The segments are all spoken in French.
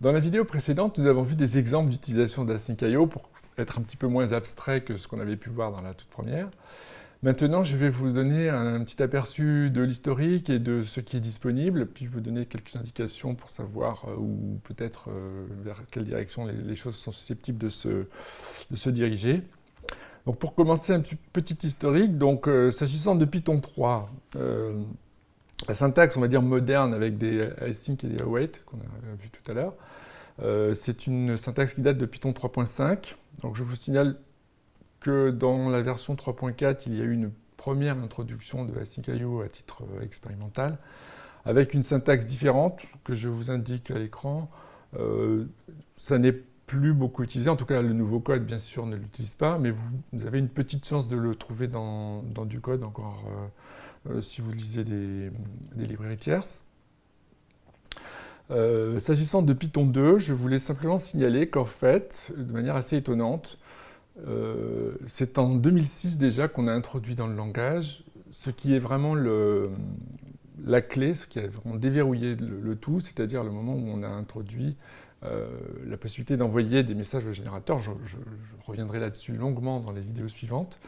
Dans la vidéo précédente, nous avons vu des exemples d'utilisation d'Async.io pour être un petit peu moins abstrait que ce qu'on avait pu voir dans la toute première. Maintenant, je vais vous donner un petit aperçu de l'historique et de ce qui est disponible, puis vous donner quelques indications pour savoir ou peut-être vers quelle direction les choses sont susceptibles de se diriger. Donc pour commencer, un petit historique. Donc s'agissant de Python 3, la syntaxe, on va dire moderne avec des async et des await qu'on a vu tout à l'heure, c'est une syntaxe qui date de Python 3.5. Donc je vous signale que dans la version 3.4, il y a eu une première introduction de Async.io à titre expérimental, avec une syntaxe différente que je vous indique à l'écran. Ça n'est plus beaucoup utilisé, en tout cas le nouveau code bien sûr ne l'utilise pas, mais vous avez une petite chance de le trouver dans du code encore si vous lisez des librairies tierces. S'agissant de Python 2, je voulais simplement signaler qu'en fait, de manière assez étonnante, c'est en 2006 déjà qu'on a introduit dans le langage ce qui est vraiment la clé, ce qui a vraiment déverrouillé le tout, c'est-à-dire le moment où on a introduit la possibilité d'envoyer des messages au générateur. Je reviendrai là-dessus longuement dans les vidéos suivantes.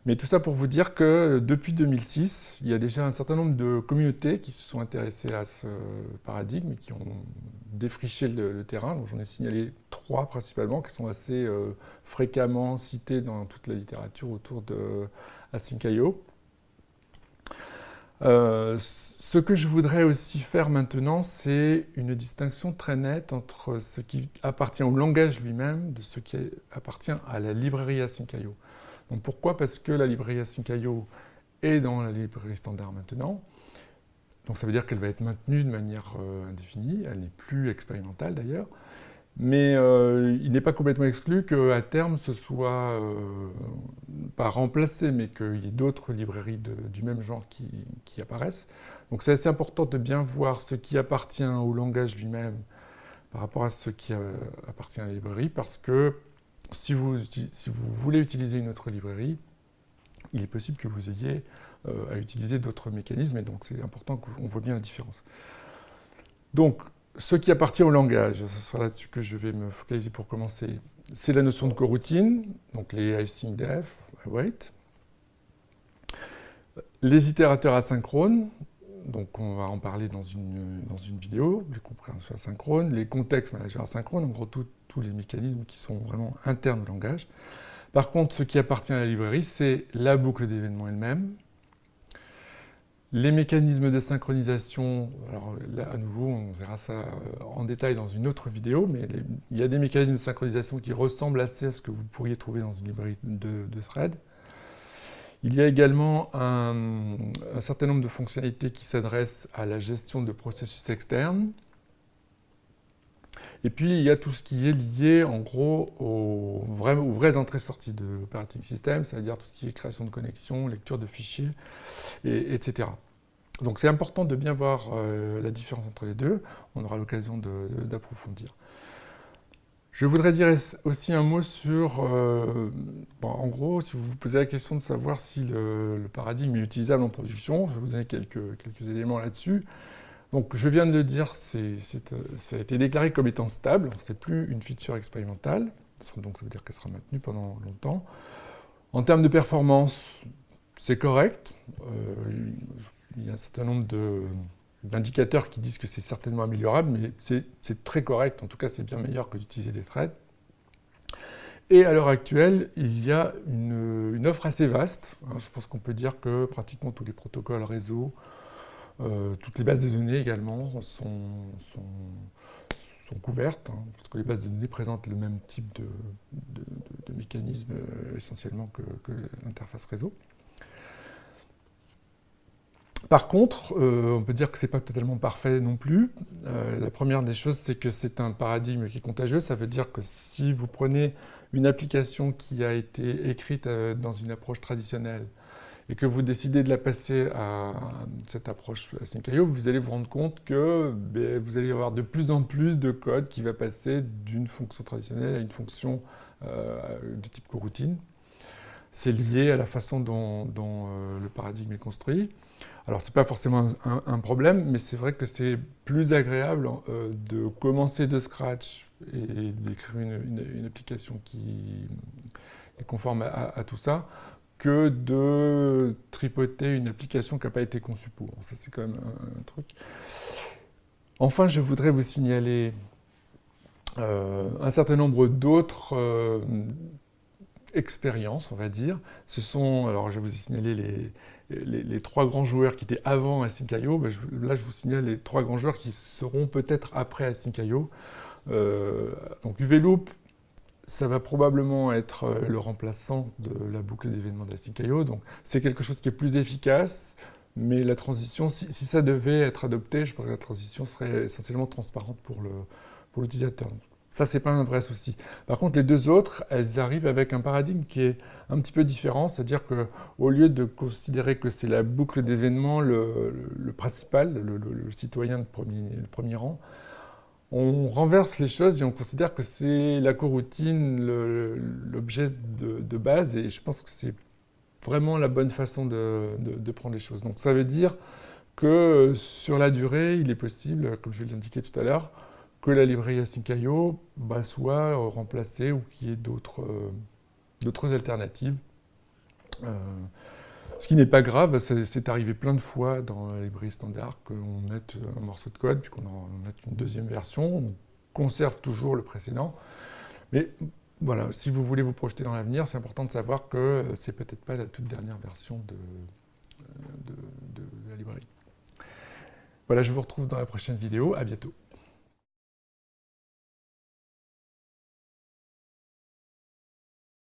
Mais tout ça pour vous dire que depuis 2006, il y a déjà un certain nombre de communautés qui se sont intéressées à ce paradigme et qui ont défriché le terrain. Donc j'en ai signalé 3 principalement qui sont assez fréquemment cités dans toute la littérature autour de Async.io. Ce que je voudrais aussi faire maintenant, c'est une distinction très nette entre ce qui appartient au langage lui-même de ce qui appartient à la librairie Async.io. Donc pourquoi? Parce que la librairie Async.io est dans la librairie standard maintenant. Donc ça veut dire qu'elle va être maintenue de manière indéfinie, elle n'est plus expérimentale d'ailleurs. Mais il n'est pas complètement exclu qu'à terme ce soit pas remplacé, mais qu'il y ait d'autres librairies du même genre qui apparaissent. Donc c'est assez important de bien voir ce qui appartient au langage lui-même par rapport à ce qui appartient à la librairie, parce que si vous voulez utiliser une autre librairie, il est possible que vous ayez à utiliser d'autres mécanismes, et donc c'est important qu'on voit bien la différence. Donc, ce qui appartient au langage, ce sera là-dessus que je vais me focaliser pour commencer, c'est la notion de coroutine, donc les async def, await, les itérateurs asynchrones, donc on va en parler dans une vidéo, les compréhensions asynchrones, les contextes managers asynchrones, en gros tous les mécanismes qui sont vraiment internes au langage. Par contre, ce qui appartient à la librairie, c'est la boucle d'événements elle-même, les mécanismes de synchronisation. Alors là, à nouveau, on verra ça en détail dans une autre vidéo, mais il y a des mécanismes de synchronisation qui ressemblent assez à ce que vous pourriez trouver dans une librairie de thread. Il y a également un certain nombre de fonctionnalités qui s'adressent à la gestion de processus externes. Et puis, il y a tout ce qui est lié, en gros, aux vraies entrées-sorties de l'operating system, c'est-à-dire tout ce qui est création de connexions, lecture de fichiers, etc. Donc, c'est important de bien voir la différence entre les deux. On aura l'occasion d'approfondir. Je voudrais dire aussi un mot sur, en gros, si vous vous posez la question de savoir si le paradigme est utilisable en production, je vais vous donner quelques éléments là-dessus. Donc, je viens de le dire, ça a été déclaré comme étant stable, ce n'est plus une feature expérimentale, donc ça veut dire qu'elle sera maintenue pendant longtemps. En termes de performance, c'est correct. Il y a un certain nombre d'indicateurs qui disent que c'est certainement améliorable, mais c'est très correct, en tout cas c'est bien meilleur que d'utiliser des threads. Et à l'heure actuelle, il y a une offre assez vaste. Je pense qu'on peut dire que pratiquement tous les protocoles réseau, toutes les bases de données également sont couvertes, parce que les bases de données présentent le même type de mécanisme essentiellement que l'interface réseau. Par contre, on peut dire que ce n'est pas totalement parfait non plus. La première des choses, c'est que c'est un paradigme qui est contagieux. Ça veut dire que si vous prenez une application qui a été écrite dans une approche traditionnelle et que vous décidez de la passer à cette approche Async.io, vous allez vous rendre compte que vous allez avoir de plus en plus de code qui va passer d'une fonction traditionnelle à une fonction de type coroutine. C'est lié à la façon dont le paradigme est construit. Alors, c'est pas forcément un problème, mais c'est vrai que c'est plus agréable de commencer de scratch et d'écrire une application qui est conforme à tout ça, que de tripoter une application qui n'a pas été conçue pour. Ça, c'est quand même un truc. Enfin, je voudrais vous signaler un certain nombre d'autres expériences, on va dire. Ce sont, alors je vous ai signalé les trois grands joueurs qui étaient avant Async.io. Là, je vous signale les trois grands joueurs qui seront peut-être après Async.io. Donc UVLoop, ça va probablement être le remplaçant de la boucle d'événements d'Async.io. Donc c'est quelque chose qui est plus efficace, mais la transition, si ça devait être adopté, je pense que la transition serait essentiellement transparente pour l'utilisateur. Ça, c'est pas un vrai souci. Par contre, les deux autres, elles arrivent avec un paradigme qui est un petit peu différent, c'est-à-dire qu'au lieu de considérer que c'est la boucle d'événements le principal, le citoyen de premier rang, on renverse les choses et on considère que c'est la coroutine, l'objet de base, et je pense que c'est vraiment la bonne façon de prendre les choses. Donc ça veut dire que sur la durée, il est possible, comme je l'ai indiqué tout à l'heure, que la librairie Async.io soit remplacée ou qu'il y ait d'autres alternatives. Ce qui n'est pas grave, c'est arrivé plein de fois dans la librairie standard qu'on mette un morceau de code, puis qu'on en mette une deuxième version, on conserve toujours le précédent. Mais voilà, si vous voulez vous projeter dans l'avenir, c'est important de savoir que c'est peut-être pas la toute dernière version de la librairie. Voilà, je vous retrouve dans la prochaine vidéo, à bientôt.